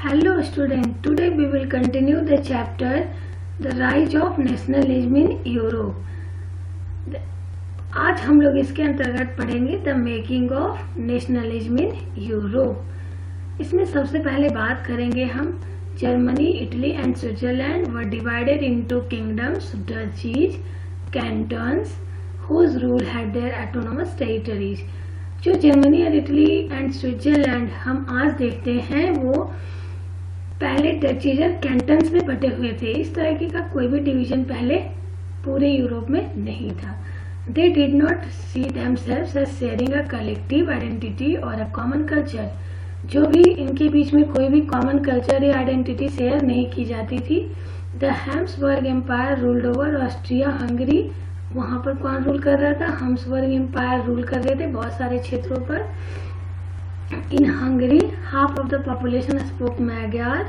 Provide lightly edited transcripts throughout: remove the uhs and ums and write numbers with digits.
Hello student, today we will continue the chapter The Rise of Nationalism in Europe. आज हम लोग इसके अंतर्गत पढ़ेंगे the making of nationalism in Europe. इसमें सबसे पहले बात करेंगे हम Germany, Italy and Switzerland were divided into kingdoms, duchies, cantons whose rule had their autonomous territories। जो जर्मनी और इटली एंड स्विट्जरलैंड हम आज देखते हैं वो पहले डचीज और कैंटन्स में बटे हुए थे। इस तरह का कोई भी डिवीजन पहले पूरे यूरोप में नहीं था। They did not see themselves as sharing a collective identity or a common culture। जो भी इनके बीच में कोई भी कॉमन कल्चर या आइडेंटिटी शेयर नहीं की जाती थी। The Habsburg empire ruled over Austria Hungary. वहां पर कौन रूल कर रहा था? हैब्सबर्ग एम्पायर रूल कर रहे थे बहुत सारे क्षेत्रों पर। इन Hungary half of the population spoke Magyar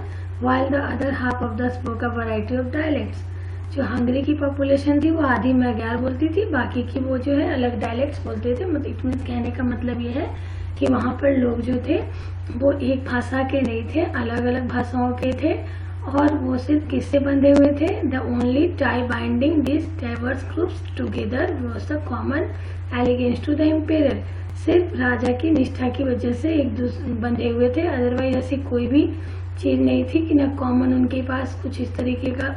while the other half of the spoke a variety of dialects। जो हंगरी की पॉपुलेशन थी वो आधी मैग्यार बोलती थी, बाकी की वो जो है अलग डायलेक्ट्स बोलते थे। मतलब कहने का मतलब ये है कि वहाँ पर लोग जो थे वो एक भाषा के नहीं थे, अलग अलग भाषाओं के थे। और वो सिर्फ किससे बंधे हुए थे? The only tie binding this diverse groups together was the common allegiance to the empire. सिर्फ राजा की निष्ठा की वजह से एक दूसरे बंधे हुए थे, अदरवाइज ऐसी कोई भी चीज नहीं थी कि न कॉमन उनके पास कुछ इस तरीके का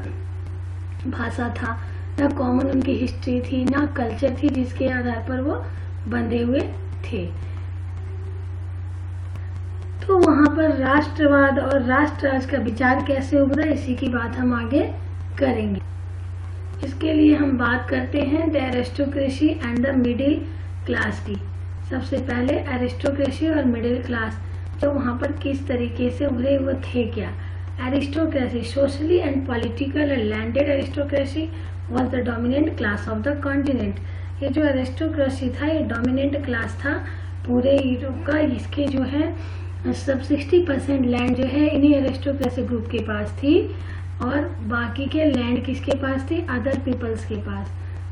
भाषा था, न कॉमन उनकी हिस्ट्री थी, न कल्चर थी जिसके आधार पर वो बंधे हुए थे। तो वहां पर राष्ट्रवाद और राष्ट्रराज का विचार कैसे उभरा, इसी की बात हम आगे करेंगे। इसके लिए हम बात करते हैं the aristocracy and the middle class की। सबसे पहले एरिस्टोक्रेसी और मिडिल क्लास जो वहां पर किस तरीके से उभरे वो थे क्या? Aristocracy socially and political and landed aristocracy was the dominant class of the continent. ये जो एरिस्टोक्रेसी था ये डोमिनेंट क्लास था पूरे यूरोप का। इसके जो है सब 60% लैंड जो है इन्हीं एरिस्टोक्रेसी ग्रुप के पास थी और बाकी के लैंड किसके पास थी? अदर पीपल्स के पास।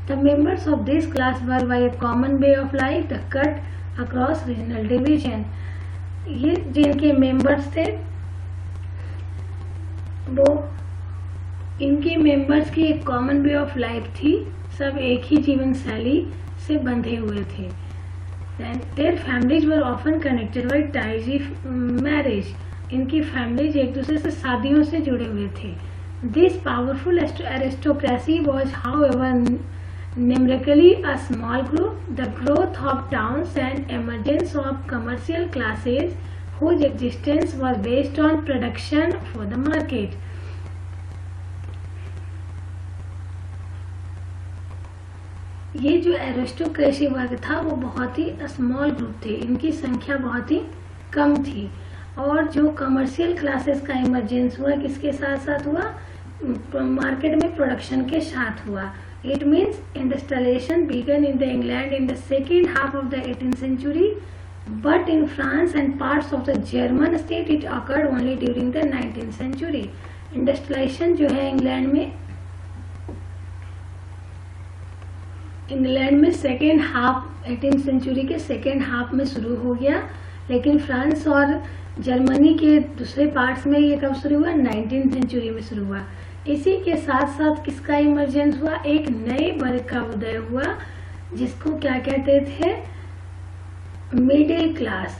The members of this class were by a common way of life the cut across regional division. ये जिनके मेंबर्स थे वो इनके मेंबर्स की एक कॉमन वे ऑफ लाइफ थी, सब एक ही जीवन शैली से बंधे हुए थे। Their families were often connected by ties of marriage। इनकी फैमिलीज एक दूसरे से शादियों से जुड़े हुए थे। This powerful aristocracy was however numerically a small group। The growth of towns and emergence of commercial classes whose existence was based on production for the market। ये जो एरिस्टोक्रेसी वर्ग था वो बहुत ही स्मॉल ग्रुप थे, इनकी संख्या बहुत ही कम थी। और जो कमर्शियल क्लासेस का इमरजेंस हुआ किसके साथ साथ हुआ? मार्केट में प्रोडक्शन के साथ हुआ। It means industrialisation began in the England in the second half of the 18th century, but in France and parts of the German state it occurred only during the 19th century। Industrialisation जो है England में second half 18th century के second half में शुरू हो गया, लेकिन France और जर्मनी के दूसरे पार्ट्स में ये कब शुरू हुआ? 19th सेंचुरी में शुरू हुआ। इसी के साथ साथ किसका इमरजेंस हुआ? एक नए वर्ग का उदय हुआ जिसको क्या कहते थे? Middle class.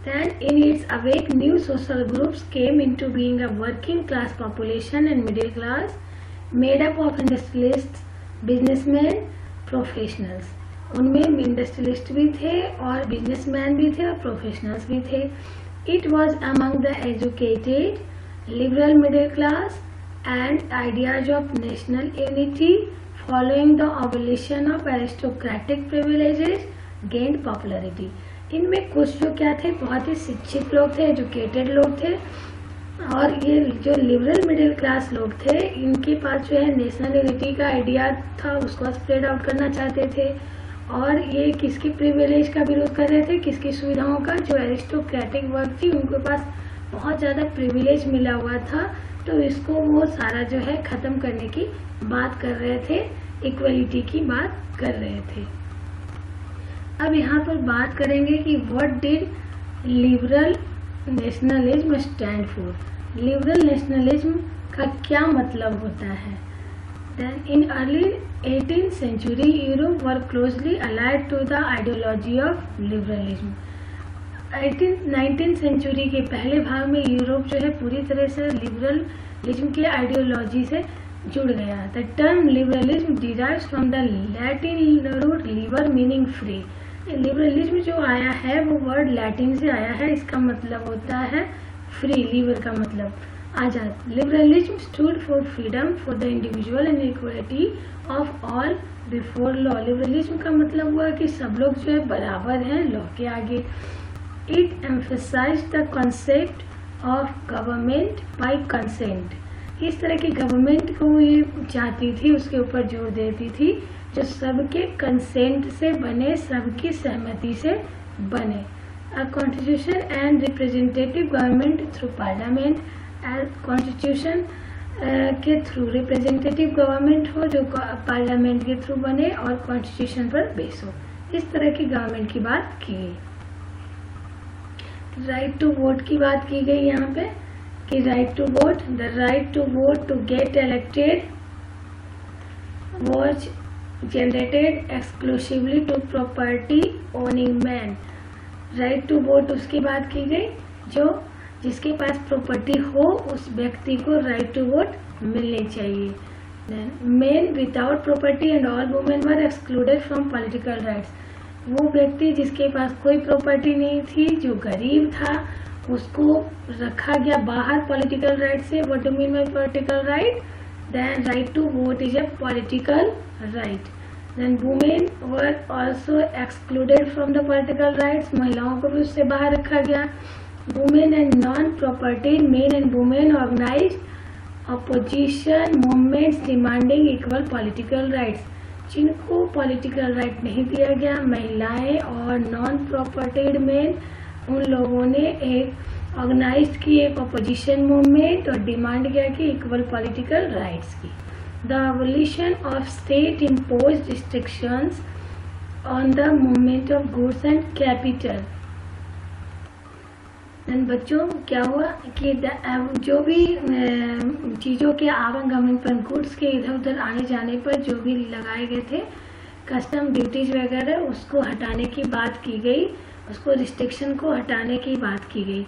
Then in its awake new social groups came into being a working class population and middle class made up of industrialists, businessman, professionals. उनमें इंडस्ट्रियलिस्ट भी थे और बिजनेसमैन भी थे और प्रोफेशनल्स भी थे। It was among the educated liberal middle class and ideas of national unity following the abolition of aristocratic privileges gained popularity. इनमें कुछ जो क्या थे? बहुत ही शिक्षित लोग थे, एजुकेटेड लोग थे। और ये जो लिबरल मिडिल क्लास लोग थे इनके पास जो है नेशनल यूनिटी का आइडिया था, उसको स्प्रेड आउट करना चाहते थे। और ये किसके प्रिविलेज का विरोध कर रहे थे? किसकी सुविधाओं का? जो एरिस्टोक्रेटिक वर्ग थी उनके पास बहुत ज़्यादा प्रिविलेज मिला हुआ था, तो इसको वो सारा जो है ख़त्म करने की बात कर रहे थे, इक्वलिटी की बात कर रहे थे। अब यहाँ पर बात करेंगे कि what did liberal nationalism stand for? Liberal nationalism का क्या मतलब होता है? Then in early 18th century, Europe were closely allied to the ideology of liberalism. 19th century के पहले भाग में यूरोप जो है पूरी तरह से लिबरलिज्म के आइडियोलॉजी से जुड़ गया। The term liberalism derives from the Latin root liber meaning free. Liberalism जो आया है वो वर्ड लैटिन से आया है, इसका मतलब होता है फ्री, लिबर का मतलब आजाद। Liberalism stood for freedom for the individual and equality of all before law. Liberalism का मतलब हुआ कि सब लोग जो है बराबर हैं लॉ के आगे। It emphasise the concept of government by consent. इस तरह की गवर्नमेंट को ये चाहती थी, उसके ऊपर जोर देती थी जो सबके कंसेंट से बने, सबकी सहमति से बने। A constitution and representative government through parliament. Constitution के थ्रू रिप्रेजेंटेटिव गवर्नमेंट हो जो पार्लियामेंट के थ्रू बने और कॉन्स्टिट्यूशन पर बेस हो, इस तरह की गवर्नमेंट की बात की गई। राइट टू वोट की बात की गई यहाँ पे कि right to vote, the right to vote to get elected was generated exclusively to property owning man। Right to vote उसकी बात की गई जो जिसके पास प्रॉपर्टी हो उस व्यक्ति को राइट टू वोट मिलनी चाहिए। Main without property and all women were excluded from political rights. वो व्यक्ति जिसके पास कोई प्रॉपर्टी नहीं थी, जो गरीब था, उसको रखा गया बाहर पॉलिटिकल राइट से। What do mean by political right? Then right to vote is a political right. Then women were also excluded from the political rights. महिलाओं को भी उससे बाहर रखा गया। Women and non property men and women organised opposition movements demanding equal political rights. जिनको political right नहीं दिया गया, महिलाएं और नॉन प्रॉपर्टीड मेन, उन लोगों ने एक ऑर्गेनाइज्ड की एक अपोजिशन मूवमेंट और डिमांड किया कि इक्वल पॉलिटिकल राइट्स की। The abolition of state imposed restrictions on the movement of goods and capital. बच्चों क्या हुआ कि जो भी चीज़ों के आवागमन पर, गुड्स के इधर उधर आने जाने पर जो भी लगाए गए थे कस्टम ड्यूटीज वगैरह, उसको हटाने की बात की गई, उसको रिस्ट्रिक्शन को हटाने की बात की गई।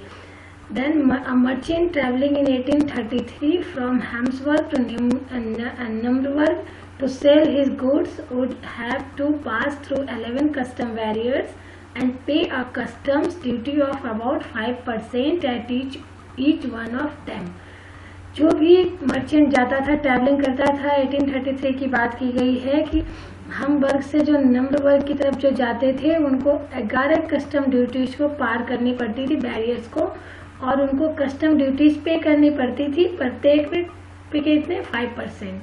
Then merchant travelling in 1833 from Hemsworth to Nuremberg to sell his goods would have to pass through 11 custom barriers and pay a customs duty of about 5% at each one of them। जो भी merchant जाता था, travelling करता था, 1833 की बात की गई है कि हेम्बर्ग से जो नम्बर्ग की तरफ जो जाते थे उनको 11 कस्टम ड्यूटीज को पार करनी पड़ती थी, बैरियर्स को, और उनको कस्टम ड्यूटीज पे करनी पड़ती थी, प्रत्येक पे कितने 5%।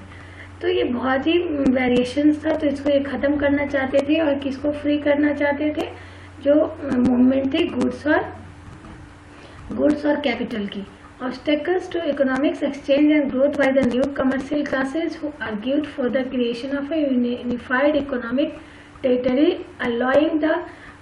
तो ये बहुत ही वेरिएशंस था, तो इसको ये खत्म करना चाहते थे और किसको फ्री करना चाहते थे? जो मूवमेंट थी गुड्स और कैपिटल की। Obstacles to economics exchange and growth by the new commercial classes who argued for the creation of a unified economic territory allowing the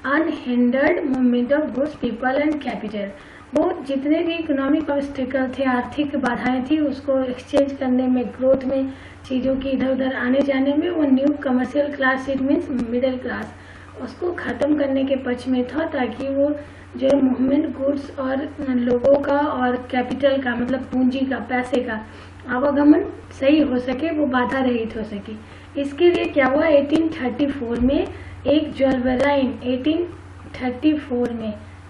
unhindered movement of goods, people and capital. वो जितने भी economic obstacle थे, आर्थिक बाधाएं थी, उसको exchange करने में, ग्रोथ में, चीज़ों की इधर उधर आने जाने में, वो new commercial class, it means middle class, उसको ख़त्म करने के पक्ष में था, ताकि वो जो मूवमेंट गुड्स और लोगों का और कैपिटल का, मतलब पूंजी का, पैसे का आवागमन सही हो सके, वो बाधा रहित हो सके। इसके लिए क्या हुआ, 1834 में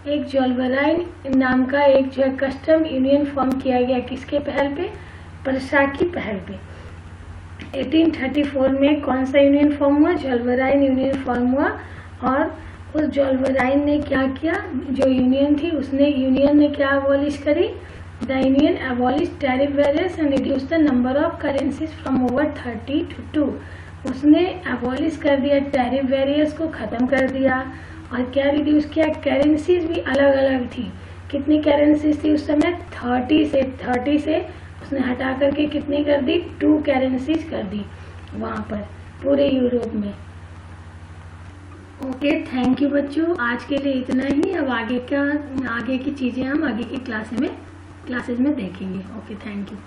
एक जोल्वराइन नाम का एक जो है कस्टम यूनियन फॉर्म किया गया। किसके पहल पे? प्रशा की पहल पे। 1834 में कौन सा यूनियन फॉर्म हुआ? जोल्वराइन यूनियन फॉर्म हुआ। और उस जोल्वराइन ने क्या किया? जो यूनियन थी, यूनियन ने क्या अबॉलिश करी? The union abolish tariff barriers and reduce the number of currencies from over 30 to 2। उसने अबॉलिश कर दिया, टैरिफ बैरियर्स को ख़त्म कर दिया। और क्या रिड्यूस किया? करेंसीज भी अलग अलग थी। कितनी करेंसीज थी उस समय? 30 से उसने हटा करके कितनी कर दी? 2 करेंसीज कर दी वहाँ पर पूरे यूरोप में। 2 ओके, थैंक यू बच्चों, आज के लिए इतना ही। अब आगे की चीज़ें हम आगे की क्लासेस में देखेंगे। Okay, thank you.